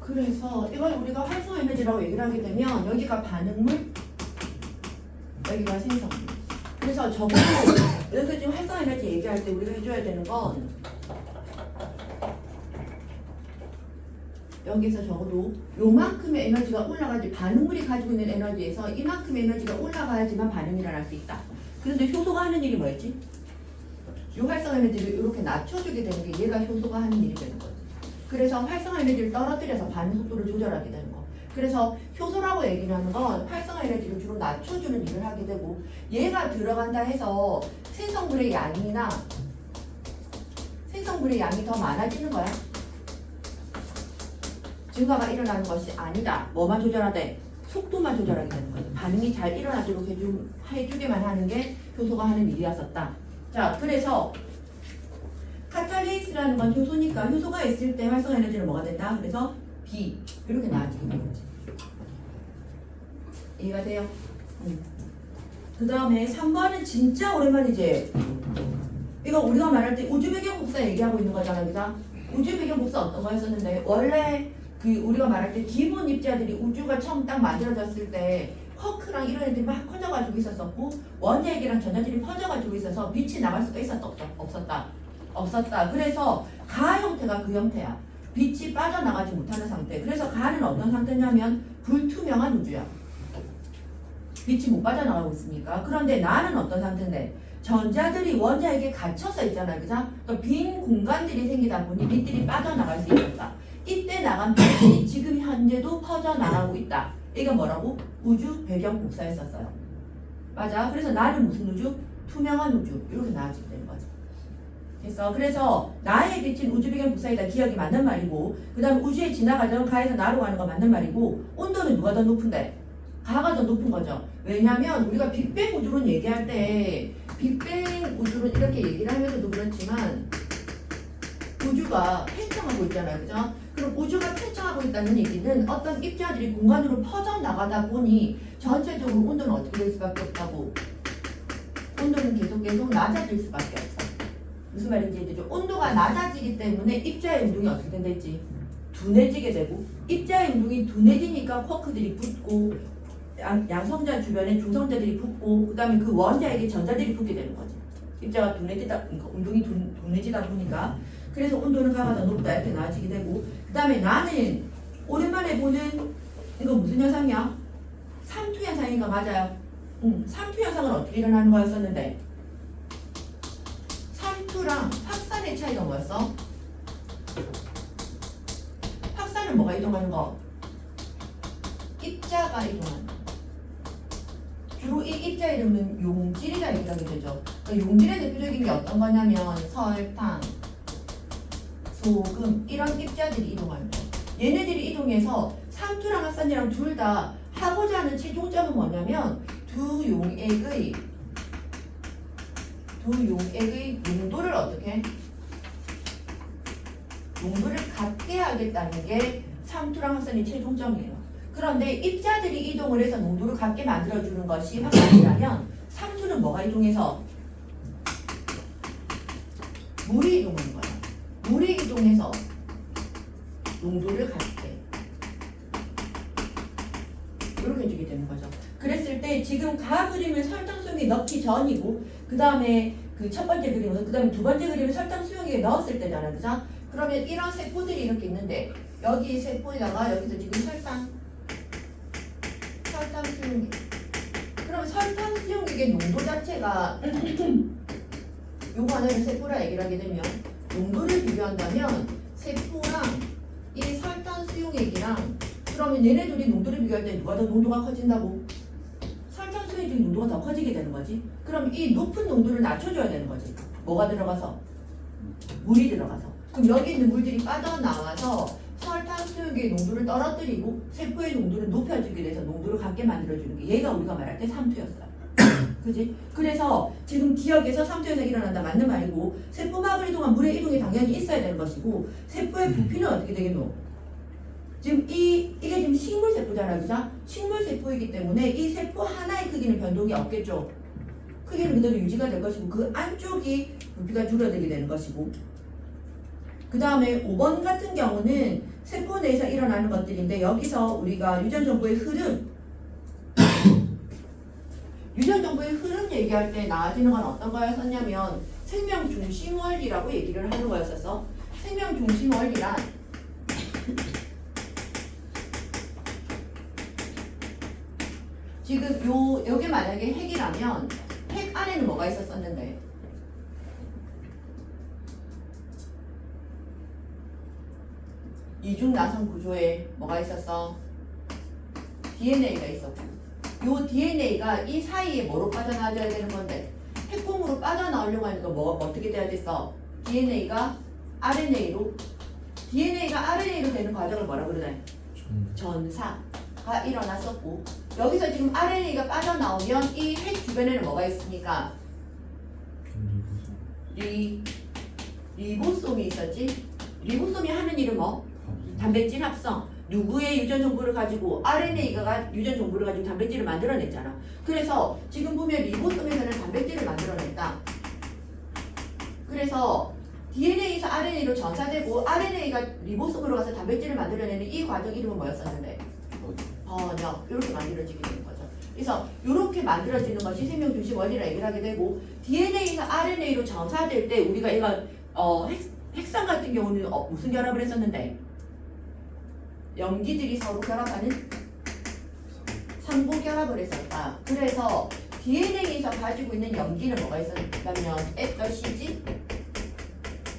그래서 이걸 우리가 활성 에너지라고 얘기를 하게 되면 여기가 반응물, 여기가 생성물. 그래서 적어도 여기서 지금 활성 에너지 얘기할 때 우리가 해줘야 되는 건 여기서 적어도 요만큼의 에너지가 올라가야지, 반응물이 가지고 있는 에너지에서 이만큼의 에너지가 올라가야지만 반응이 일어날 수 있다. 그런데 효소가 하는 일이 뭐였지? 요 활성 에너지를 이렇게 낮춰주게 되는 게 얘가 효소가 하는 일이 되는 거지. 그래서 활성 에너지를 떨어뜨려서 반응 속도를 조절하게 되는 거. 그래서 효소라고 얘기를 하는 건 활성 에너지를 주로 낮춰주는 일을 하게 되고, 얘가 들어간다 해서 생성물의 양이 더 많아지는 거야. 증가가 일어나는 것이 아니다. 뭐만 조절하되? 속도만 조절하게 되는 거죠. 반응이 잘 일어나도록 해주게만 하는 게 효소가 하는 일이었었다. 자, 그래서 카탈레이스라는 건 효소니까 효소가 있을 때 활성 에너지는 뭐가 된다? 그래서 B 이렇게 나와지게 되는 거지. 이해가 돼요? 그 다음에 3번은 진짜 오랜만이지. 이거 우리가 말할 때 우주 배경 복사 얘기하고 있는 거잖아, 그죠? 우주 배경 복사 어떤 거였었는데, 원래 그 우리가 말할 때 기본 입자들이 우주가 처음 딱 만들어졌을 때 쿼크랑 이런 애들이 막 퍼져가지고 있었었고, 원자핵이랑 전자들이 퍼져가지고 있어서 빛이 나갈 수가 있었다, 없었다. 그래서 가 형태가 그 형태야. 빛이 빠져나가지 못하는 상태. 그래서 가는 어떤 상태냐면 불투명한 우주야. 빛이 못 빠져나가고 있으니까. 그런데 나는 어떤 상태인데, 전자들이 원자핵에 갇혀서 있잖아, 그죠? 그러니까 빈 공간들이 생기다 보니 빛들이 빠져나갈 수 있었다. 이때 나간 빛이 지금 현재도 퍼져나가고 있다. 이게 뭐라고? 우주 배경 복사했었어요. 맞아. 그래서 나는 무슨 우주? 투명한 우주. 이렇게 나와지게 되는 거죠. 됐어. 그래서 나의 빛은 우주 배경 복사이다. 기억이 맞는 말이고, 그 다음 우주에 지나가던 가에서 나로 가는 거 맞는 말이고, 온도는 누가 더 높은데? 가가 더 높은 거죠. 왜냐면 우리가 빅뱅 우주론 얘기할 때 빅뱅 우주론 이렇게 얘기를 하면서도 그렇지만 우주가 팽창하고 있잖아요, 그죠? 그럼 우주가 팽창하고 있다는 얘기는 어떤 입자들이 공간으로 퍼져나가다 보니 전체적으로 온도는 어떻게 될 수밖에 없다고. 온도는 계속 낮아질 수밖에 없어. 무슨 말인지 이해되죠? 온도가 낮아지기 때문에 입자의 운동이 어떻게 된다지? 둔해지게 되고, 입자의 운동이 둔해지니까 쿼크들이 붙고, 양성자 주변에 중성자들이 붙고, 그 다음에 그 원자에게 전자들이 붙게 되는 거지. 입자가 둔해지다, 그러니까 운동이 둔해지다 보니까. 그래서 온도는 가가 더 높다 이렇게 나아지게 되고, 그 다음에 나는 오랜만에 보는 이거 무슨 현상이야? 삼투 현상인가? 맞아요. 삼투 현상은 어떻게 일어나는 거였었는데, 삼투랑 확산의 차이가 뭐였어? 확산은 뭐가 이동하는 거? 입자가 이동하는 거. 주로 이 입자 이름은 용질이라 얘기하게 되죠. 그러니까 용질의 대표적인 게 어떤 거냐면 설탕, 소금 이런 입자들이 이동하는 거예요. 얘네들이 이동해서 삼투랑 합산이랑 둘 다 하고자 하는 최종점은 뭐냐면 두 용액의 농도를 어떻게? 농도를 같게 하겠다는 게 삼투랑 합산의 최종점이에요. 그런데 입자들이 이동을 해서 농도를 같게 만들어주는 것이 확산이라면, 삼투는 뭐가 이동해서? 물이 이동하는 거야. 물이 이동해서 농도를 같게 이렇게 해주게 되는 거죠. 그랬을 때 지금 가 그림은 설탕 수용에 넣기 전이고, 그 다음에 그 첫 번째 그림은, 그 다음에 두 번째 그림은 설탕 수용에 넣었을 때잖아, 그죠? 그러면 이런 세포들이 이렇게 있는데, 여기 세포에다가 여기서 지금 설탕 수용액. 그럼 설탕 수용액의 농도 자체가 요거 하나를 세포라 얘기를 하게 되면, 농도를 비교한다면 세포랑 이 설탕 수용액이랑, 그러면 얘네 둘이 농도를 비교할 때 누가 더 농도가 커진다고? 설탕 수용액이 농도가 더 커지게 되는 거지. 그럼 이 높은 농도를 낮춰줘야 되는 거지. 뭐가 들어가서? 물이 들어가서. 그럼 여기 있는 물들이 빠져나와서 설탕 수용액의 농도를 떨어뜨리고 세포의 농도를 높여주게 돼서 농도를 같게 만들어주는 게 얘가 우리가 말할 때 삼투였어요. 그지? 그래서 지금 기억에서 삼투 현상이 일어난다 맞는 말이고, 세포막을 이동한 물의 이동이 당연히 있어야 되는 것이고, 세포의 부피는 어떻게 되겠노? 지금 이게 지금 식물 세포잖아, 그죠? 식물 세포이기 때문에 이 세포 하나의 크기는 변동이 없겠죠. 크기는 그대로 유지가 될 것이고, 그 안쪽이 부피가 줄어들게 되는 것이고, 그 다음에 5번 같은 경우는 세포 내에서 일어나는 것들인데 여기서 우리가 유전 정보의 흐름 유전 정보의 흐름 얘기할 때 나와지는 건 어떤 거였었냐면 생명 중심 원리라고 얘기를 하는 거였었어. 생명 중심 원리란 지금 여기 만약에 핵이라면 핵 안에는 뭐가 있었었는데 이중 나선 구조에 뭐가 있었어? DNA가 있었고 요 DNA가 이 사이에 뭐로 빠져나와줘야 되는 건데 핵공으로 빠져나오려고 하니까 어떻게 돼야 됐어? DNA가 RNA로 되는 과정을 뭐라 그러나요? 전사가 일어났었고 여기서 지금 RNA가 빠져나오면 이 핵 주변에는 뭐가 있습니까? 리보솜이 있었지? 리보솜이 하는 일은 뭐? 단백질 합성. 누구의 유전 정보를 가지고 RNA가 유전 정보를 가지고 단백질을 만들어냈잖아. 그래서 지금 보면 리보솜에서는 단백질을 만들어냈다. 그래서 DNA에서 RNA로 전사되고 RNA가 리보솜으로 가서 단백질을 만들어내는 이 과정 이름은 뭐였었는데? 번역. 이렇게 만들어지게 되는 거죠. 그래서 이렇게 만들어지는 것이 생명 중심 원리라 얘기를 하게 되고 DNA에서 RNA로 전사될 때 우리가 얘가 핵산 같은 경우는 무슨 결합을 했었는데? 염기들이 서로 결합하는 상부 결합을 했었다. 그래서 DNA에서 가지고 있는 염기는 뭐가 있었냐면 FCG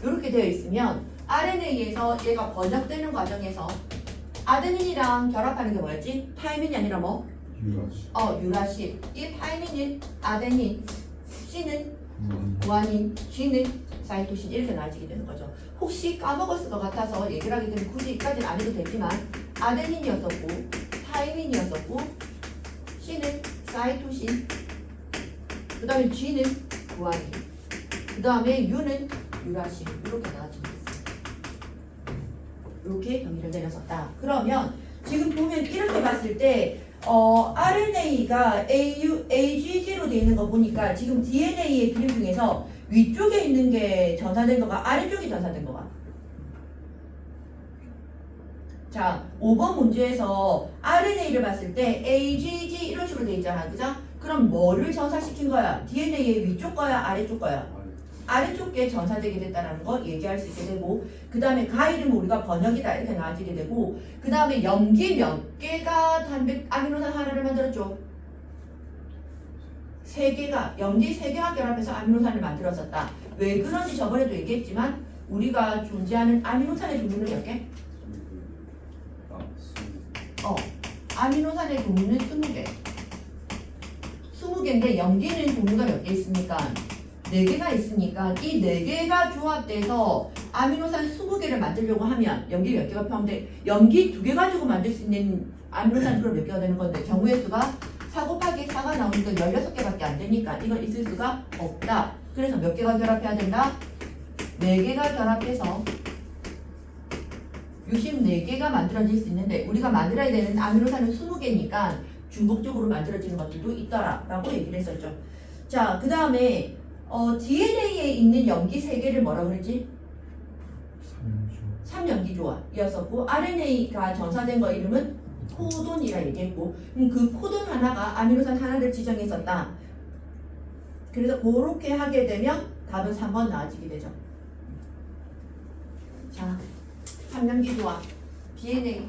이렇게 되어 있으면 RNA에서 얘가 번역되는 과정에서 아데닌이랑 결합하는 게 뭐였지? 타이민이 아니라 뭐? 유라시. 이 타이민은 아데닌, C는 구아닌, G는 사이토신 이렇게 나눠지게 되는 거죠. 혹시 까먹었을 것 같아서 얘기를 하게 되면 굳이 여기까지는 안 해도 되지만 아데닌이었었고 타이민이었었고 C는 사이토신 그 다음에 G는 구아닌 그 다음에 U는 유라신 이렇게 나눠지게 됐어요. 이렇게 경기를 내렸었다. 그러면 지금 보면 이렇게 봤을 때 RNA가 AGG로 되어 있는 거 보니까 지금 DNA의 그림 중에서 위쪽에 있는 게 전사된 거가 아래쪽이 전사된 거가. 자, 5번 문제에서 RNA를 봤을 때 AGG 이런 식으로 되어 있잖아. 그죠? 그럼 뭐를 전사시킨 거야? DNA의 위쪽 거야? 아래쪽 거야? 아래쪽 게 전사되게 됐다는 거 얘기할 수 있게 되고 그 다음에 가이름은 우리가 번역이다 이렇게 나와지게 되고 그 다음에 염기 몇 개가 아미노산 하나를 만들었죠? 3개가 염기 3개가 결합해서 아미노산을 만들었었다. 왜 그런지 저번에도 얘기했지만 우리가 존재하는 아미노산의 종류는 몇 개? 아미노산의 종류는 20개 20개인데 염기는 종류가 몇 개 있습니까? 4개가 있으니까 이 4개가 조합돼서 아미노산 20개를 만들려고 하면 염기 몇 개가 포함돼? 염기 2개 가지고 만들 수 있는 아미노산 그럼 몇 개가 되는 건데 경우의 수가 4 곱하기 4가 나오니까 16개밖에 안 되니까 이건 있을 수가 없다. 그래서 몇 개가 결합해야 된다? 4개가 결합해서 64개가 만들어질 수 있는데 우리가 만들어야 되는 아미노산은 20개니까 중복적으로 만들어지는 것들도 있더라 라고 얘기를 했었죠. 자, 그 다음에 DNA에 있는 염기 3개를 뭐라 그랬지? 3염기 조합이었었고 RNA가 전사된 거 이름은 코돈이라 얘기했고 그 코돈 하나가 아미노산 하나를 지정했었다. 그래서 그렇게 하게 되면 답은 3번 나와지게 되죠. 자, 3염기 조합 DNA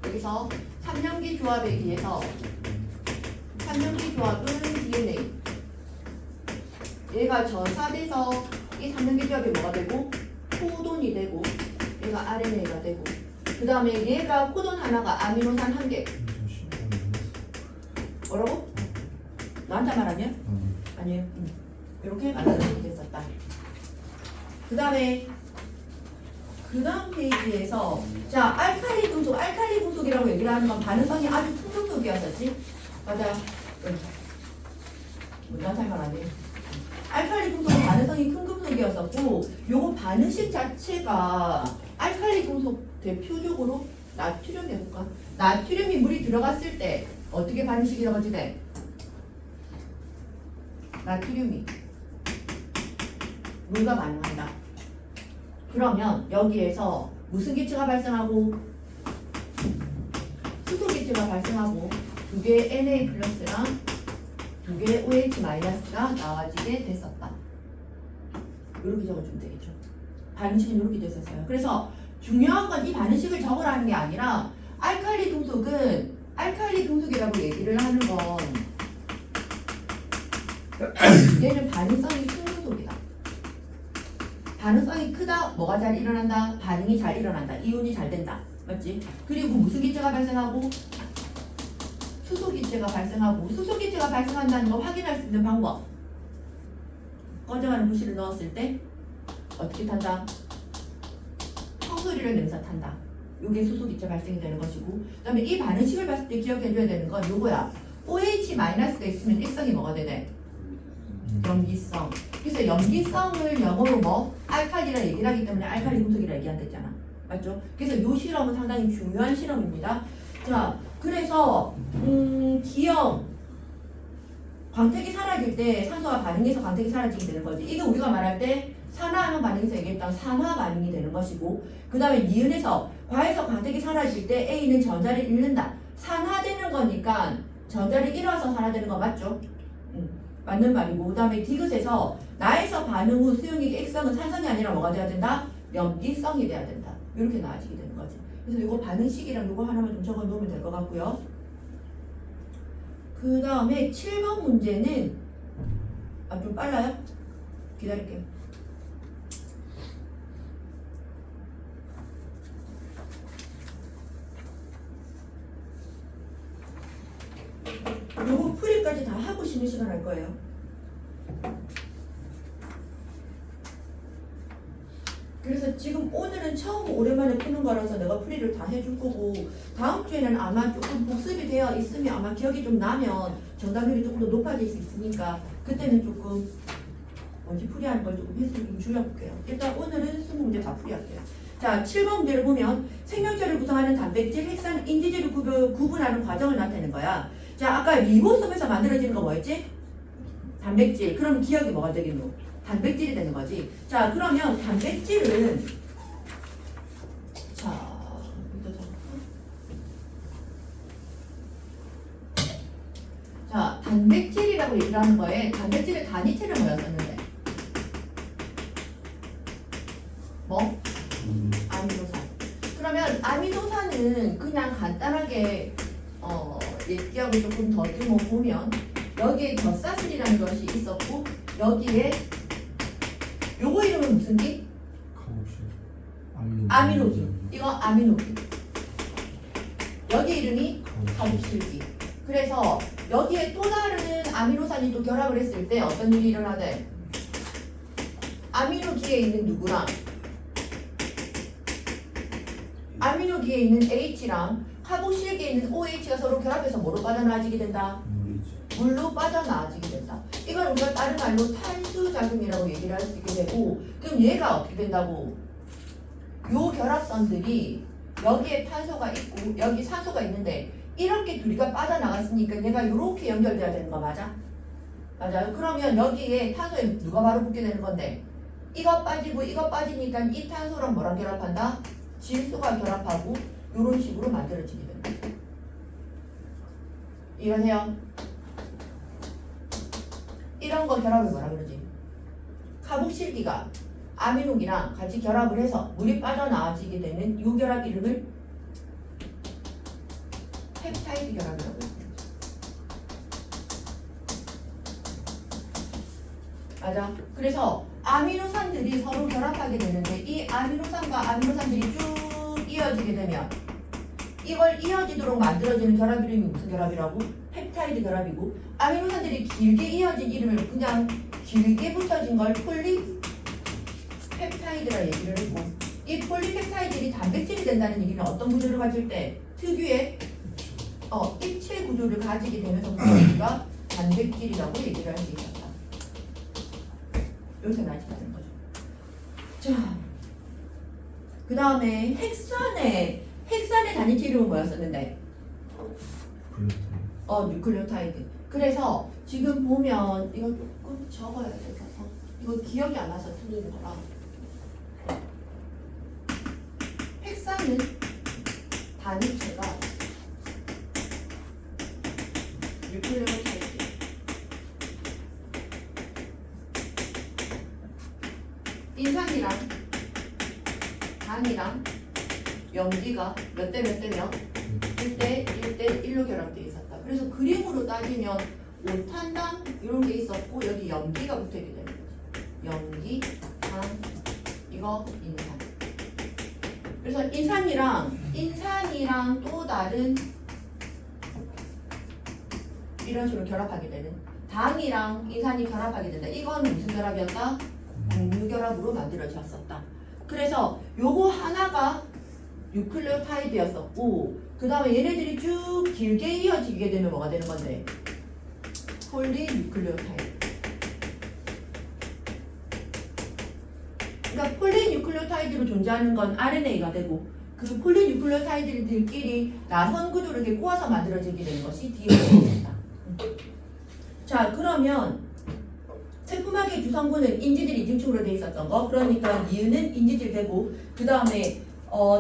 여기서 3염기 조합에 의해서 3염기 조합은 DNA 얘가 전사돼서 이 3염기 조합이 뭐가 되고 코돈이 되고 얘가 RNA가 되고 그 다음에 얘가 코돈 하나가 아미노산 1개 뭐라고? 나한테 말하냐? 아니에요. 이렇게 만들어지게 됐었다. 그 다음에 그 다음 페이지에서 자 알칼리 금속이라고 얘기를 하는 건 반응성이 아주 큰 금속이었었지? 맞아요. 나한테 말 안 해. 알칼리 금속은 반응성이 큰 금속이었었고 요거 반응식 자체가 알칼리 금속 대표적으로 나트륨 해볼까? 나트륨이 물이 들어갔을 때 어떻게 반응식이 일어나지네? 나트륨이 물과 반응한다. 그러면 여기에서 무슨 기체가 발생하고 수소 기체가 발생하고 두 개의 Na 플러스랑 두 개의 OH 마이너스가 나와지게 됐었다. 이렇게 적어주면 되겠죠. 반응식은 이렇게 됐었어요. 그래서 중요한 건 이 반응식을 적으라는 게 아니라 알칼리 금속은 알칼리 금속이라고 얘기를 하는 건 얘는 반응성이 큰 금속이다. 반응성이 크다. 뭐가 잘 일어난다? 반응이 잘 일어난다. 이온이 잘 된다. 맞지? 그리고 무슨 기체가 발생하고? 수소 기체가 발생하고 수소 기체가 발생한다는 거 확인할 수 있는 방법. 꺼져가는 부실을 넣었을 때 어떻게 탄다? 청소리를 내면서 탄다. 이게 수소 기체 발생이 되는 것이고, 그 다음에 이 반응식을 봤을 때 기억해줘야 되는 건 요거야. OH-가 있으면 일성이 뭐가 되네? 염기성. 그래서 염기성을 영어로 뭐? 알칼리라 얘기를 하기 때문에 알칼리 금속이라 얘기한댔잖아. 맞죠? 그래서 요 실험은 상당히 중요한 실험입니다. 자, 그래서 기형 광택이 사라질 때 산소와 반응해서 광택이 사라지게 되는 거지. 이게 우리가 말할 때 산화하는 반응에서 얘기했던 산화 반응이 되는 것이고, 그 다음에 니은에서 과에서 광택이 사라질 때 A는 전자를 잃는다. 산화되는 거니까 전자를 잃어서 산화되는 거 맞죠? 맞는 말이고, 그 다음에 디귿에서 나에서 반응 후 수용액의 액성은 산성이 아니라 뭐가 돼야 된다? 염기성이 돼야 된다. 이렇게 나아지게 되는 거지. 그래서 이거 반응식이랑 이거 하나만 좀 적어 놓으면 될 것 같고요. 그 다음에 7번 문제는 좀 빨라요? 기다릴게요. 요거 풀이까지 다 하고 쉬는 시간 할 거예요. 그래서 지금 오늘은 처음 오랜만에 푸는 거라서 내가 풀이를 다 해줄 거고, 다음 주에는 아마 조금 복습이 되어 있으면 아마 기억이 좀 나면 정답률이 조금 더 높아질 수 있으니까 그때는 조금 먼저 풀이하는 걸 조금 횟수를 좀 줄여볼게요. 일단 오늘은 20문제 다 풀이할게요. 자, 7번 문제를 보면 생명체를 구성하는 단백질, 핵산, 인지질을 구분하는 과정을 나타내는 거야. 자, 아까 리보솜에서 만들어지는 거 뭐였지? 단백질. 그럼 기억이 뭐가 되겠노? 단백질이 되는 거지. 자, 그러면 단백질은 자, 단백질이라고 얘기를 하는 거에 단백질의 단위체를 뭐였었는데? 뭐? 아미노산. 그러면 아미노산은 그냥 간단하게 기억을 조금 더듬어 보면 여기에 젖사슬이라는 것이 있었고, 여기에 요거 이름은 무슨 기? 아미노기. 이거 아미노기. 여기 이름이 카복실기. 그래서 여기에 또 다른 아미노산이 또 결합을 했을 때 어떤 일이 일어나대? 아미노기에 있는 누구랑? 아미노기에 있는 H랑 카복실기에 있는 OH가 서로 결합해서 뭐로 빠져나와지게 된다? 물로 빠져나와지게 된다. 이걸 우리가 다른 말로 탄수작용이라고 얘기를 할 수 있게 되고, 그럼 얘가 어떻게 된다고? 요 결합선들이 여기에 탄소가 있고 여기 산소가 있는데 이렇게 둘이가 빠져나갔으니까 얘가 이렇게 연결돼야 되는 거 맞아? 맞아요? 그러면 여기에 탄소에 누가 바로 붙게 되는 건데, 이거 빠지고 이거 빠지니까 이 탄소랑 뭐랑 결합한다? 질소가 결합하고 이런 식으로 만들어지게 된다. 이해하세요? 이런 거 결합을 뭐라 그러지? 카복실기가 아미노기랑 같이 결합을 해서 물이 빠져나와지게 되는 이 결합 이름을 펩타이드 결합이라고 해요. 맞아? 그래서 아미노산들이 서로 결합하게 되는데 이 아미노산과 아미노산들이 쭉 이어지게 되면 이걸 이어지도록 만들어지는 결합 이름이 무슨 결합이라고? 펩타이드 결합이고, 아미노산들이 길게 이어진 이름을 그냥 길게 붙여진 걸 폴리펩타이드라 얘기를 했고, 이 폴리펩타이드들이 단백질이 된다는 얘기는 어떤 구조를 가질 때? 특유의 입체 구조를 가지게 되면서 우리가 단백질이라고 얘기를 할 수 있었다. 여기서 나지게 되는 거죠. 자, 그 다음에 핵산의 단위체 이름은 뭐였었는데? 뉴클레오타이드. 그래서 지금 보면 이거 조금 적어야 돼서 이거 기억이 안 나서 틀리는 거라 X는 단위체가 뉴클레오타이드 인산이랑 단이랑 염기가 몇 대 몇 대면 1대 1대 1로 결합되어 있었다. 그래서 그림으로 따지면 5탄당 이런 게 있었고 여기 염기가 붙어 있게 되는 거지. 염기, 단, 이거 인산. 그래서 인산이랑 또 다른 이런 식으로 결합하게 되는 당이랑 인산이 결합하게 된다. 이거는 무슨 결합이었다? 공유결합으로 만들어졌었다. 그래서 요거 하나가 뉴클레오타이드였었고 그 다음에 얘네들이 쭉 길게 이어지게 되면 뭐가 되는 건데? 폴리뉴클레오타이드. 그러니까 폴리뉴클레오타이드로 존재하는 건 RNA가 되고 그 폴리뉴클레오타이드들끼리 나선 구조를 이렇게 꼬아서 만들어지게 되는 것이 DNA입니다. 자, 그러면 세포막의 주성분은 인지질 이중축으로 되어 있었던 거. 그러니까 니은은 인지질 되고 그 다음에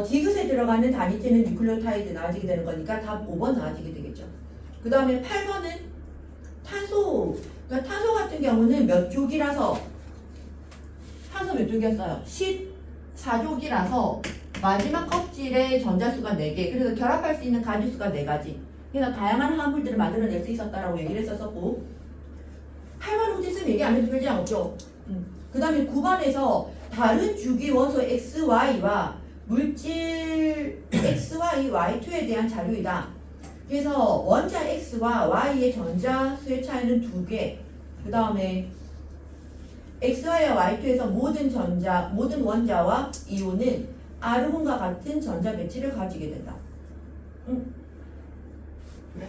디귿에 들어가는 단위체는 뉴클레오타이드 나와지게 되는 거니까 답 5번 나와지게 되겠죠. 그 다음에 8번은 탄소. 그러니까 탄소 같은 경우는 몇 족이라서 탄소 몇 족이었어요? 14족이라서 마지막 껍질에 전자수가 4개. 그래서 결합할 수 있는 가지수가 4가지. 그래서 다양한 화합물들을 만들어낼 수 있었다라고 얘기를 했었고 8번 호지스는 얘기 안 해도 별지 않았죠. 그 다음에 9번에서 다른 주기 원소 XY와 물질 XY, Y2에 대한 자료이다. 그래서 원자 X와 Y의 전자수의 차이는 2개. 그 다음에 XY와 Y2에서 모든 원자와 이온은 아르곤과 같은 전자 배치를 가지게 된다. 그래?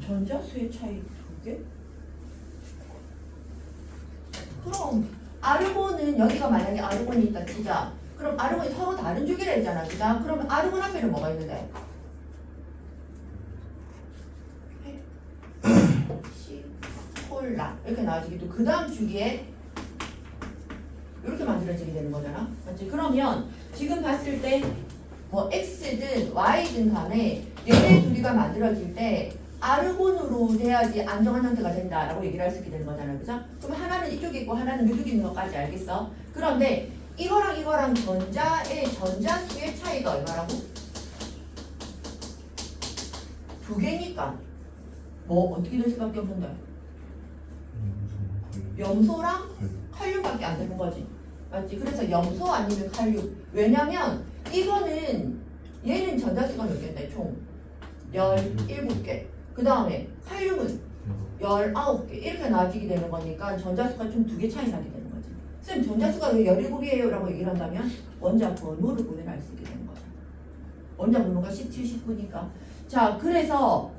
전자수의 차이 2개? 그럼 아르곤은 여기가 만약에 아르곤이 있다 치자. 그럼 아르곤이 서로 다른 주기라 했잖아. 그죠? 그럼 아르곤 앞에는 뭐가 있는데? 콜라 이렇게 나와지게 또 그 다음 주기에 이렇게 만들어지게 되는 거잖아. 맞지? 그러면 지금 봤을 때 뭐 X든 Y든 간에 얘네 둘이가 만들어질 때 아르곤으로 돼야지 안정한 형태가 된다라고 얘기를 할 수 있게 되는 거잖아요. 그죠? 그럼 하나는 이쪽에 있고 하나는 이쪽에 있는 것까지 알겠어? 그런데 이거랑 전자의 전자수의 차이가 얼마라고? 2개니까 뭐 어떻게 될 수밖에 없는데? 염소랑 칼륨밖에 안 되는 거지. 맞지? 그래서 염소 아니면 칼륨. 왜냐면 이거는 얘는 전자수가 몇 개인데 총 17개. 그 다음에 칼륨은 19개. 이렇게 나눠지게 되는 거니까 전자수가 좀 2개 차이 나게 되는 거지. 쌤 전자수가 왜 17개예요? 라고 얘기를 한다면 원자 번호를 보내면 알 수 있게 되는 거죠. 원자 번호가 17, 19니까. 자, 그래서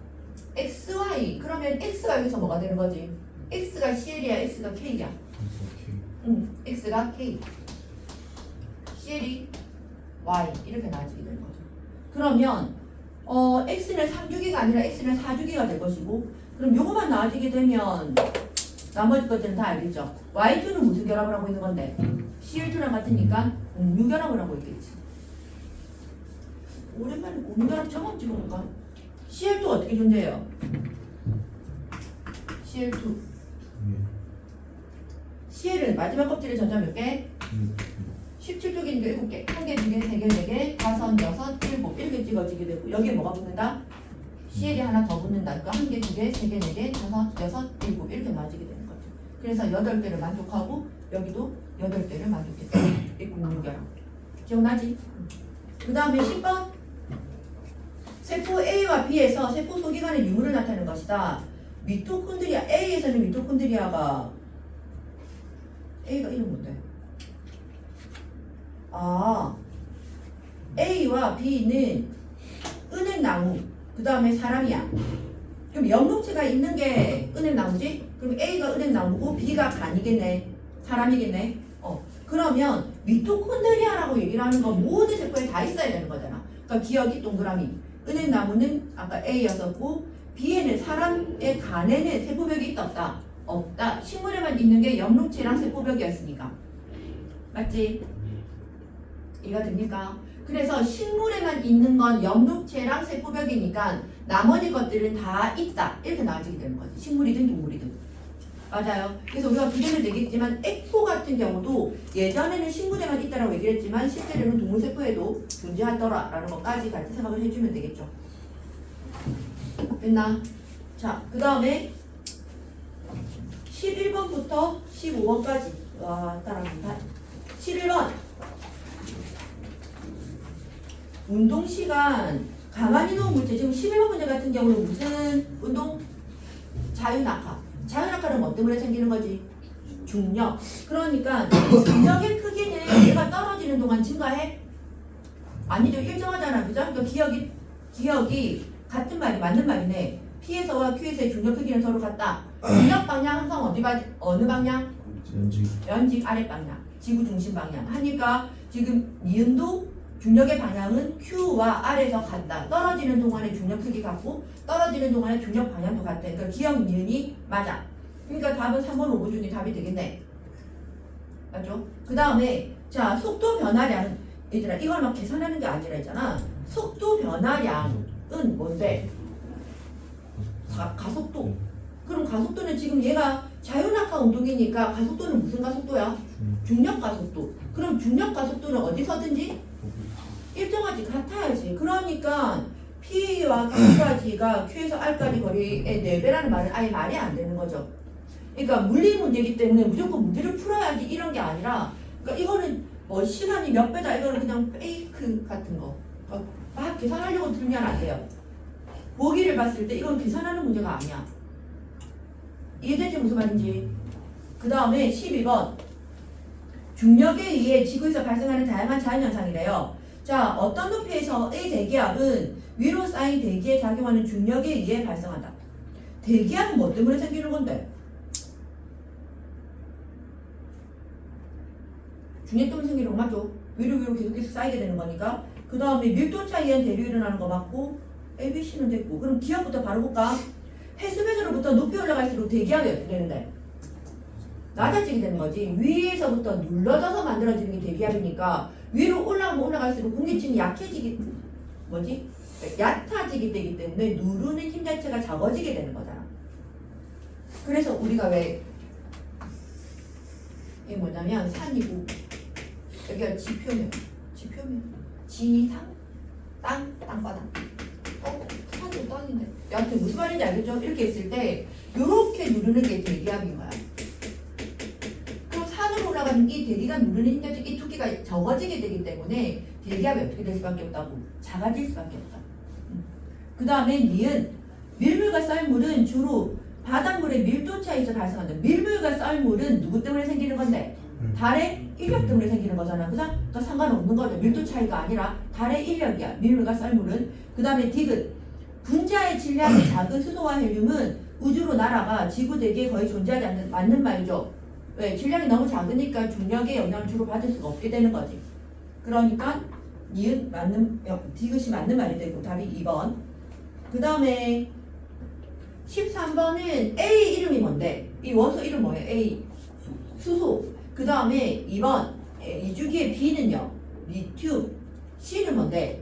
XY 그러면 X가 여기서 뭐가 되는 거지? X가 CL이야, X가 K야? X가 K, CL이 Y 이렇게 나눠지게 되는 거죠. 그러면 X는 3주기가 아니라 X는 4주기가 될 것이고 그럼 요거만 나눠지게 되면 나머지 것들은 다 알겠죠? Y2는 무슨 결합을 하고 있는 건데? CL2랑 같으니까 공유결합을 하고 있겠지. 오랜만에 공유결합 처음 찍어볼까? CL2 어떻게 존재해요? CL2 CL은 마지막 껍질에 전자 몇 개? 17쪽이니까 7개. 1개, 2개, 3개, 4개, 5, 6, 7 이렇게 찍어지게 되고 여기에 뭐가 붙는다? CL이 하나 더 붙는다. 그러니까 1개, 2개, 3개, 4개, 5, 6, 7 이렇게 나눠지게 되는 거죠. 그래서 8개를 만족하고 여기도 8개를 만족했다. 이 공유결합. 기억나지? 그 다음에 10번 세포 A와 B에서 세포 소기관의 유무를 나타내는 것이다. 미토콘드리아 A에서는 미토콘드리아가 A가 이름 뭔데? A와 B는 은행나무 그 다음에 사람이야. 그럼 연목체가 있는 게 은행나무지? 그럼 A가 은행나무고 B가 간이겠네. 사람이겠네. 그러면 미토콘드리아라고 얘기를 하는 건 모든 세포에 다 있어야 되는 거잖아. 그러니까 기억이 동그라미. 은행나무는 아까 A였었고 B에는 사람의 간에는 세포벽이 있다 없다? 없다. 식물에만 있는 게 엽록체랑 세포벽이었으니까. 맞지? 이해가 됩니까? 그래서 식물에만 있는 건 엽록체랑 세포벽이니까 나머지 것들은 다 있다. 이렇게 나와지게 되는 거지. 식물이든 동물이든. 맞아요. 그래서 우리가 비교를 되겠지만 에코 같은 경우도 예전에는 식물에만 있다라고 얘기를 했지만 실제로는 동물 세포에도 존재하더라라는 것까지 같이 생각을 해주면 되겠죠. 됐나? 자, 그 다음에 11번부터 15번까지. 와, 따라합니다. 11번. 운동시간. 가만히 놓은 물체. 지금 11번 문제 같은 경우는 무슨 운동? 자유낙하. 자유낙하는 뭐 때문에 생기는 거지? 중력. 그러니까 중력의 크기는 얘가 떨어지는 동안 증가해? 아니죠. 일정하잖아. 그죠? 그러니까 기억이 같은 말이 맞는 말이네. P에서와 Q에서의 중력 크기는 서로 같다. 중력 방향 항상 어느 방향? 연직 아래 방향. 지구 중심 방향. 하니까 지금 니은도 중력의 방향은 Q와 R에서 같다. 떨어지는 동안의 중력 크기 같고 떨어지는 동안의 중력 방향도 같다. 그러니까 기억 니은이 맞아. 그러니까 답은 3번, 5번 중에 답이 되겠네. 맞죠? 그 다음에 자 속도 변화량. 얘들아 이걸 막 계산하는 게 아니라 있잖아. 속도 변화량은 뭔데? 가속도. 그럼 가속도는 지금 얘가 자유낙하 운동이니까 가속도는 무슨 가속도야? 중력 가속도. 그럼 중력 가속도는 어디서든지 일정하지 같아야지. 그러니까 P와 Q까지가 Q에서 R까지 거리의 4배라는 말은 아예 말이 안 되는 거죠. 그러니까 물리 문제이기 때문에 무조건 문제를 풀어야지 이런 게 아니라 그러니까 이거는 뭐 시간이 몇 배다 이거는 그냥 페이크 같은 거. 막 계산하려고 들면 안 돼요. 보기를 봤을 때 이건 계산하는 문제가 아니야. 이해되지 무슨 말인지? 그 다음에 12번. 중력에 의해 지구에서 발생하는 다양한 자연현상이래요. 자, 어떤 높이에서의 대기압은 위로 쌓인 대기에 작용하는 중력에 의해 발생한다. 대기압은 뭐 때문에 생기는 건데? 중력 때문에 생기는 거 맞죠? 위로 계속해서 쌓이게 되는 거니까. 그 다음에 밀도 차이에 의한 대류 일어나는 거 맞고 ABC는 됐고. 그럼 기압부터 바로 볼까? 해수면으로부터 높이 올라갈수록 대기압이 어떻게 되는데? 낮아지게 되는 거지. 위에서부터 눌러져서 만들어지는 게 대기압이니까 위로 올라가면 올라갈수록 공기층이 얕아지기 되기 때문에 누르는 힘 자체가 적어지게 되는 거잖아. 그래서 우리가 왜 이게 뭐냐면 산이고 여기가 지표면 지상 땅바닥 산이 땅인데 여하튼 무슨 말인지 알겠죠? 이렇게 했을 때 이렇게 누르는 게 대기압인 거야. 그럼 산으로 올라가는 이 대기가 누르는 힘 자체 이 두께가 적어지게 되기 때문에 대기압이 어떻게 될 수밖에 없다고? 작아질 수밖에 없다. 그 다음에 니은 밀물과 썰물은 주로 바닷물의 밀도 차이에서 발생한다. 밀물과 썰물은 누구 때문에 생기는 건데? 달의 인력 때문에 생기는 거잖아. 그러니까 상관없는 거죠. 밀도 차이가 아니라 달의 인력이야. 밀물과 썰물은. 그 다음에 디귿. 분자의 질량이 작은 수소와 헬륨은 우주로 날아가 지구 대기에 거의 존재하지 않는 맞는 말이죠. 왜? 질량이 너무 작으니까 중력의 영향을 주로 받을 수가 없게 되는 거지. 그러니까 니은 디귿이 맞는 말이 되고 답이 2번. 그 다음에 13번은 A 이름이 뭔데? 이 원소 이름 뭐예요? A 수소. 그 다음에 2번 이 주기의 B는요 리튬. C는 뭔데?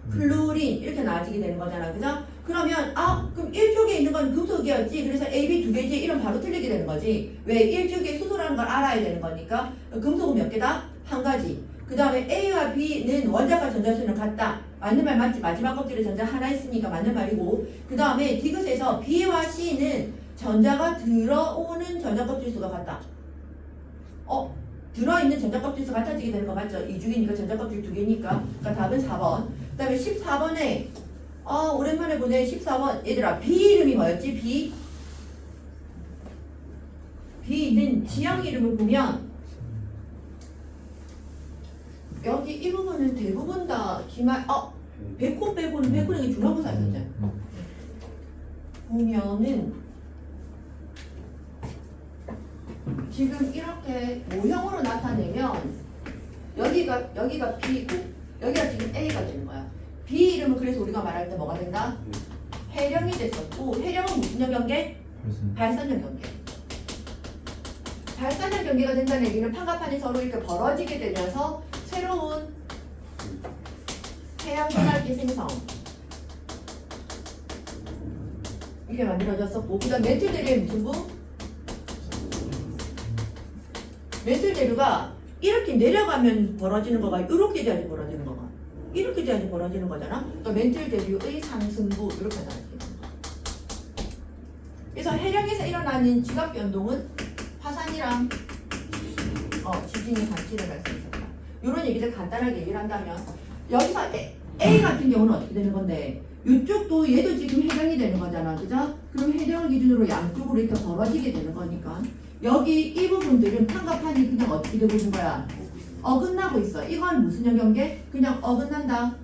플루린. 이렇게 나와지게 되는 거잖아. 그죠? 그러면 그럼 1쪽에 있는 건 금속이었지. 그래서 A, B 두 개지. 이름 바로 틀리게 되는 거지. 왜? 1쪽에 수소라는 걸 알아야 되는 거니까. 금속은 몇 개다? 한 가지. 그 다음에 A와 B는 원자과 전자수는 같다. 맞는 말 맞지? 마지막 껍질에 전자 하나 있으니까 맞는 말이고. 그 다음에 디귿에서 B와 C는 전자가 들어오는 전자 껍질 수가 같다. 들어있는 전자 껍질 수 같아지게 되는 거 맞죠? 2주기니까 전자 껍질 2개니까. 그러니까 답은 4번. 그 다음에 14번에 오랜만에 보네. 14번 얘들아 B 이름이 뭐였지? B는 지형 이름을 보면 여기 이 부분은 대부분 다 기말 백호 빼고는 백호는 중간고사였잖아요. 보면은 지금 이렇게 모형으로 나타내면 여기가 B고 여기가 지금 A가 되는 거야. B 이름은 그래서 우리가 말할 때 뭐가 된다? 해령이 됐었고 해령은 무슨 영역계? 발산력 연계. 발산형 경계가 된다는 얘기는 판가판이 서로 이렇게 벌어지게 되면서 새로운 해양 소날기 생성 이렇게 만들어졌었고, 그 다음 멘틀 대류의 무슨 부? 멘틀 대류가 이렇게 내려가면 벌어지는 거가 이렇게 돼야지 벌어지는 거가 이렇게 돼야지 벌어지는 거잖아. 또 멘틀 대류의 상승부 이렇게 나타나게 되는 거. 그래서 해령에서 일어나는 지각 변동은 화산이랑 지진이 같이 일어날 수 있었다. 이런 얘기들 간단하게 얘기를 한다면, 여기서 A 같은 경우는 어떻게 되는 건데, 이쪽도 얘도 지금 해령이 되는 거잖아, 그죠? 그럼 해령을 기준으로 양쪽으로 이렇게 벌어지게 되는 거니까 여기 이 부분들은 판과 판이 그냥 어떻게 되고 있는 거야? 어긋나고 있어. 이건 무슨 형 경계? 그냥 어긋난다.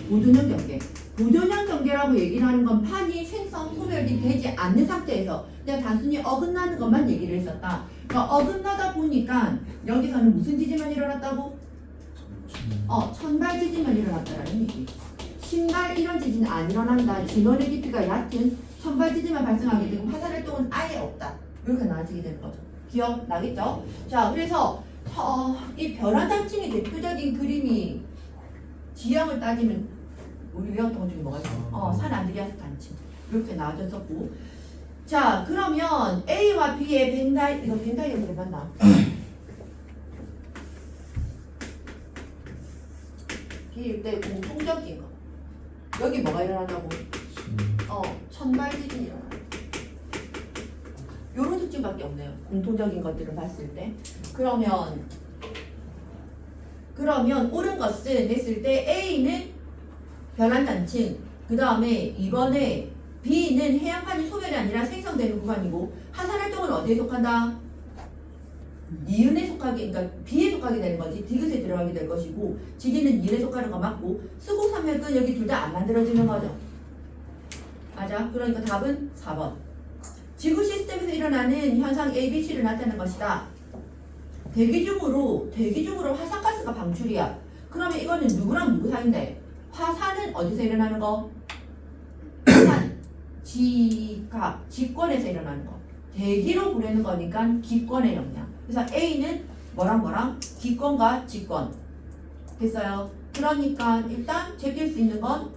보존형 경계. 보존형 경계라고 얘기를 하는 건 판이 생성, 소멸이 되지 않는 상태에서 그냥 단순히 어긋나는 것만 얘기를 했었다. 그러니까 어긋나다 보니까 여기서는 무슨 지진만 일어났다고? 천발 지진만 일어났다라는 얘기. 신발 이런 지진 안 일어난다. 진원의 깊이가 얕은 천발 지진만 발생하게 되고 화산 활동은 아예 없다. 이렇게 나아지게 되는 거죠. 기억나겠죠? 자, 그래서 이 벼란단층의 대표적인 그림이 지형을 따지면 우리 외웠던 것 중에 뭐가 있어? 산 안드레아스 단층 이렇게 나와졌었고, 자 그러면 A와 B의 이거 벤다이어그램 맞나? B일 때 공통적인 거 여기 뭐가 일어난다고? 천발 지진이 일어나. 요런 특징밖에 없네요. 공통적인 것들을 봤을 때. 그러면 옳은 것은 했을 때 A는 벼란단층, 그 다음에 이번에 B는 해양판이 소멸이 아니라 생성되는 구간이고, 하산활동은 어디에 속한다? 이은에 속하게, 그러니까 B에 속하게 되는 거지. 디귿에 들어가게 될 것이고, 지진은 이은에 속하는 거 맞고, 수국산맥은 여기 둘 다 안 만들어지는 거죠. 맞아. 그러니까 답은 4번. 지구 시스템에서 일어나는 현상 A, B, C를 나타내는 것이다. 대기 중으로 화산가스가 방출이야. 그러면 이거는 누구랑 누구 사이인데? 화산은 어디서 일어나는 거? 화산, 직권에서 일어나는 거. 대기로 보내는 거니까 기권의 영향. 그래서 A는 뭐랑 기권과 직권. 됐어요? 그러니까 일단 제낄 수 있는 건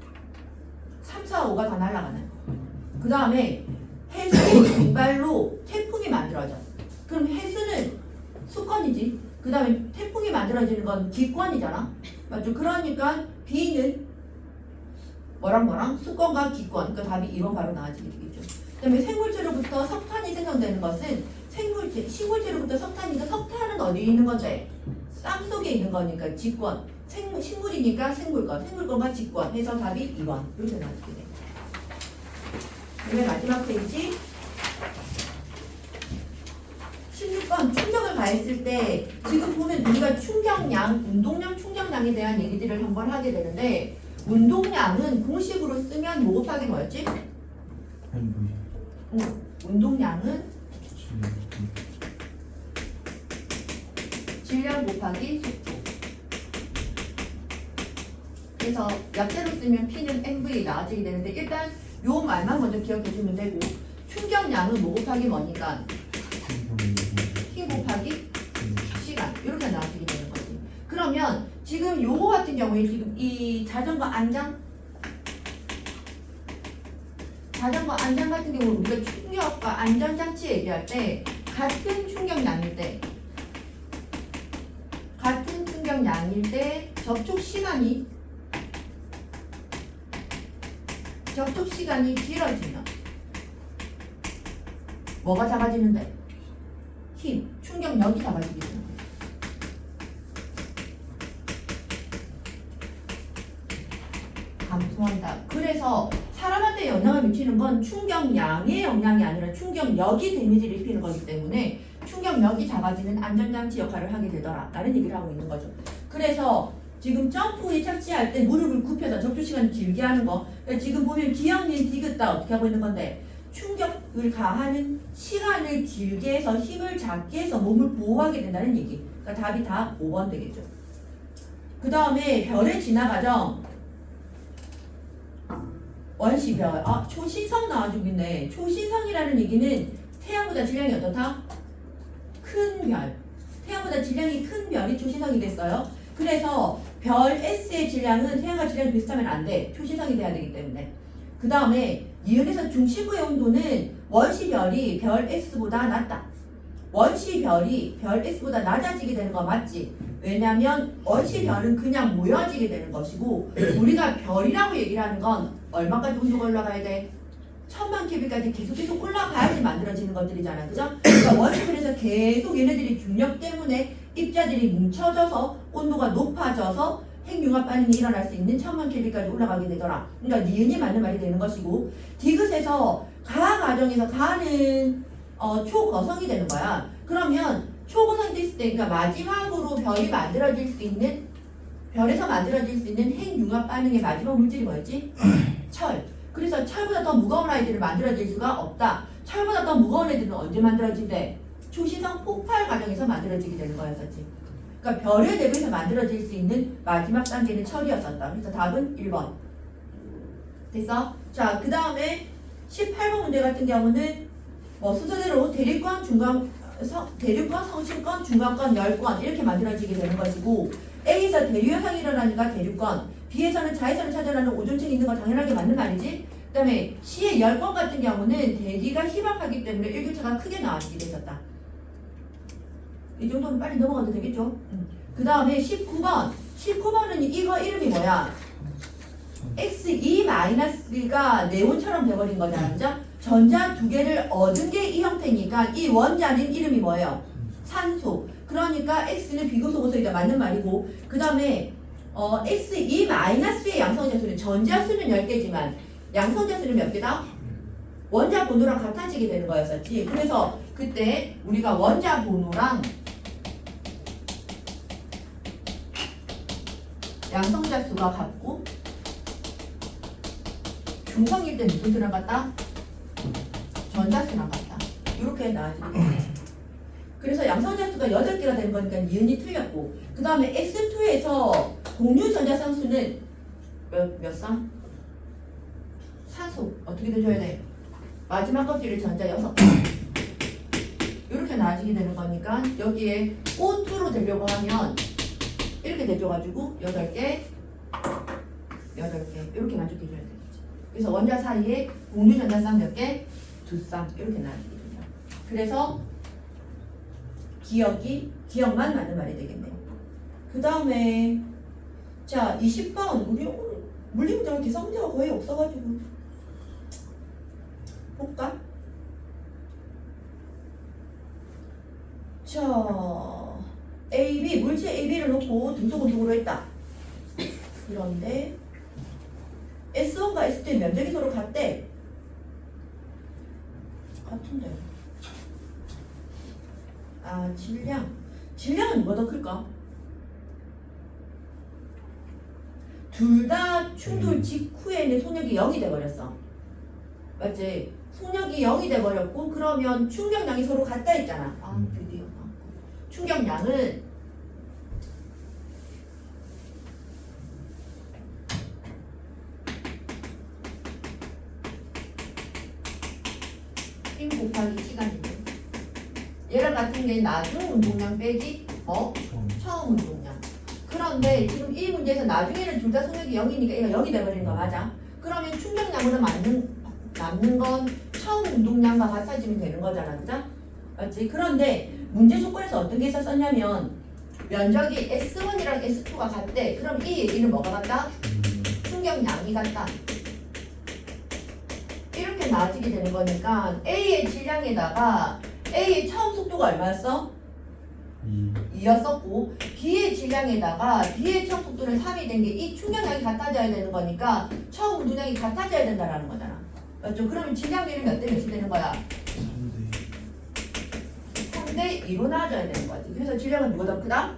3, 4, 5가 다 날아가는 거. 그 다음에 해수의 증발로 태풍이 만들어져. 그럼 해수는 수권이지. 그 다음에 태풍이 만들어지는 건 기권이잖아. 맞죠? 그러니까 B는 뭐랑 수권과 기권. 그러니까 답이 2번 바로 나와지게 되겠죠. 그 다음에 생물체로부터 석탄이 생성되는 것은 식물체로부터 석탄이니까 석탄은 어디에 있는 건데? 땅 속에 있는 거니까 직권. 식물이니까 생물권과 직권 해서 답이 2번. 이렇게 나와지게 돼. 맨 마지막 페이지 16번 충격을 가했을 때, 지금 보면 우리가 충격량, 운동량, 충격량에 대한 얘기들을 한번 하게 되는데, 운동량은 공식으로 쓰면 뭐 곱하기 뭐였지? 운동량은 질량 곱하기 속도. 그래서 약자로 쓰면 P는 MV 나와지게 되는데, 일단 요 말만 먼저 기억해 주면 되고, 충격량은 뭐 곱하기 뭐니까? 힘 곱하기 시간. 이렇게 나와지게 되는 거지. 그러면 지금 요거 같은 경우에 지금 이 자전거 안장 같은 경우는 우리가 충격과 안전장치 얘기할 때 같은 충격량일 때 접촉 시간이 길어지면 뭐가 작아지는데? 힘, 충격력이 작아지게 되는 거예요. 감소한다. 그래서 사람한테 영향을 미치는 건 충격량의 영향이 아니라 충격력이 데미지를 입히는 거기 때문에 충격력이 작아지는 안전장치 역할을 하게 되더라 라는 얘기를 하고 있는 거죠. 그래서 지금 점프에 착지할 때 무릎을 굽혀서 접촉 시간을 길게 하는 거, 지금 보면 기역린 디귿 다 어떻게 하고 있는 건데, 충격을 가하는 시간을 길게 해서 힘을 작게 해서 몸을 보호하게 된다는 얘기. 그러니까 답이 다 5번 되겠죠. 그 다음에 별의 진화 과정. 원시별. 초신성 나와주고 있네. 초신성이라는 얘기는 태양보다 질량이 어떻다? 큰 별, 태양보다 질량이 큰 별이 초신성이 됐어요. 그래서 별 S의 질량은 태양과 질량이 비슷하면 안 돼. 초신성이 돼야 되기 때문에. 그 다음에 니은에서 중심부의 온도는 원시별이 별 S보다 낮다. 원시별이 별 S보다 낮아지게 되는 거 맞지? 왜냐면 원시별은 그냥 모여지게 되는 것이고 우리가 별이라고 얘기를 하는 건 얼마까지 온도가 올라가야 돼? 1000만 큐빅까지 계속 올라가야지 만들어지는 것들이잖아. 그죠? 그러니까 원시별에서 계속 얘네들이 중력 때문에 입자들이 뭉쳐져서 온도가 높아져서 핵융합 반응이 일어날 수 있는 1000만 켈빈까지 올라가게 되더라. 그러니까 니은이 맞는 말이 되는 것이고 디귿에서 가하 과정에서 가는 초거성이 되는 거야. 그러면 초거성이 됐을 때 그러니까 마지막으로 별이 만들어질 수 있는 별에서 만들어질 수 있는 핵융합 반응의 마지막 물질이 뭐였지? 철. 그래서 철보다 더 무거운 아이들을 만들어질 수가 없다. 철보다 더 무거운 애들은 언제 만들어진대? 초신성 폭발 과정에서 만들어지게 되는 거였었지. 그러니까 별의 내부에서 만들어질 수 있는 마지막 단계는 철이었었다. 그래서 답은 1번. 됐어? 자, 그 다음에 18번 문제 같은 경우는 순서대로 대립권, 대립권, 성층권, 중간권, 열권 이렇게 만들어지게 되는 것이고 A에서 대류 현상이 일어나니까 대립권, B에서는 자외선을 차지하는 오존층이 있는 거 당연하게 맞는 말이지. 그 다음에 C의 열권 같은 경우는 대기가 희박하기 때문에 일교차가 크게 나와지게 됐었다. 이 정도는 빨리 넘어가도 되겠죠? 그 다음에 19번. 19번은 이거 이름이 뭐야? X2-가 네온처럼 돼버린 거잖아. 그죠? 전자 두 개를 얻은 게 이 형태니까 이 원자는 이름이 뭐예요? 산소. 그러니까 X는 비금속원소이다. 맞는 말이고 그 다음에 X2-의 양성자 수는 전자 수는 10개지만 양성자 수는 몇 개다? 원자 번호랑 같아지게 되는 거였었지. 그래서 그때 우리가 원자 번호랑 양성자 수가 같고 중성일 때 무슨 수랑 같다? 전자수랑 같다. 이렇게 나와지게 되지. 그래서 양성자 수가 8개가 되는 거니까 니은이 틀렸고 그 다음에 X2에서 공유 전자쌍 수는 몇 쌍? 산소. 어떻게 돼줘야 돼? 마지막 껍질을 전자 6개. 이렇게 나눠지게 되는 거니까 여기에 O2로 되려고 하면 이렇게 돼줘가지고 8개 이렇게 만족해줘야 되겠지. 그래서 원자 사이에 공유 전자쌍 몇 개? 2쌍 이렇게 나눠지게 된다. 그래서 기억만 맞는 말이 되겠네요. 그 다음에 자 20번 우리 오늘 물리 문제가 계산 문제가 거의 없어가지고 볼까? 자 AB 물질 AB를 놓고 등소분동으로 했다. 그런데 S1과 S2의 면적이 서로 같대. 같은데. 질량은 누가 더 클까? 둘 다 충돌 직후에는 속력이 0이 돼버렸어. 맞지? 속력이 0이 돼버렸고 그러면 충격량이 서로 같다 했잖아. 드디어 충격량은 힘 곱하기 시간인데 얘랑 같은 게 나중 운동량 빼기 처음 운동량. 그런데 지금 이 문제에서 나중에는 둘 다 속력이 0이니까 얘가 0이 돼버리는 거 맞아? 그러면 충격량으로 남는 건 처음 운동량과 같아지면 되는 거잖아. 그죠? 맞지? 그런데 문제 조건에서 어떤 게 있었냐면 면적이 S1이랑 S2가 같대. 그럼 이 얘기는 뭐가 같다? 충격량이 같다. 이렇게 나눠지게 되는 거니까 A의 질량에다가 A의 처음 속도가 얼마였어? 2였었고 B의 질량에다가 B의 처음 속도는 3이 된 게 이 충격량이 같아져야 되는 거니까 처음 운동량이 같아져야 된다라는 거잖아. 맞죠? 그러면 질량비는 몇 대 몇이 되는 거야? 3대 2로 나눠져야 되는 거지. 그래서 질량은 누가 더 크다?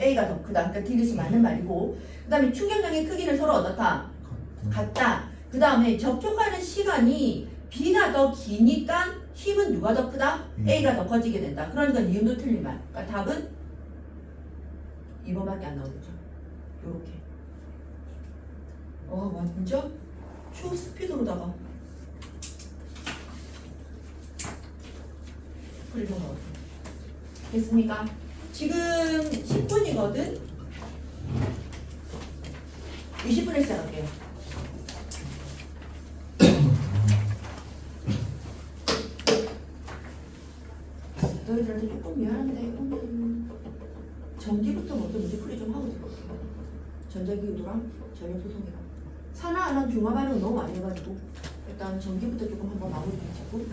A가 더 크다. 그러니까 디귿이 맞는 말이고 그 다음에 충격량의 크기는 서로 어떻다? 같다. 그 다음에 접촉하는 시간이 B가 더 기니까 힘은 누가 더 크다? A가 더 커지게 된다. 그러니까 니은도 틀린 말. 그러니까 답은 2번밖에 안 나오겠죠. 요렇게. 완전 초스피드로다가 그리고 나왔어. 됐습니까? 지금 10분이거든? 20분에 시작할게요. 너희들한테 조금 미안한데 오늘 전기부터 먼저 문제 풀이 좀 하고 들어올게요. 전자기구도랑 전력소송이랑 산하 안한 중화 반응 너무 많이 해가지고 일단 전기부터 조금 한번 마무리 좀 짓고